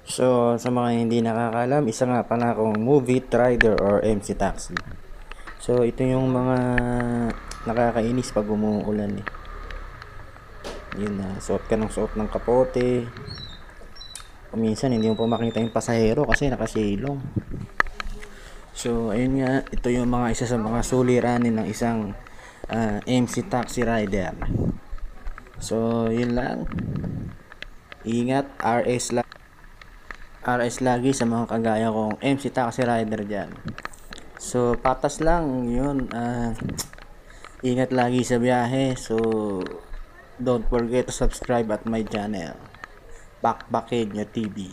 So, sa mga hindi nakakaalam, isa nga pala akong movie rider or MC taxi. So, ito yung mga nakakainis pag umuulan eh. Yun na, suot ka ng suot ng kapote. Minsan hindi mo pa makita yung pasahero kasi nakasilong. So, ayun nga, ito yung mga isa sa mga suliranin ng isang MC taxi rider. So, yun lang. Ingat, RS lagi sa mga kagaya kong MC taxi rider dyan. So, patas lang yun. Ingat lagi sa biyahe. So, don't forget to subscribe at my channel. Bakbakid nyo TV.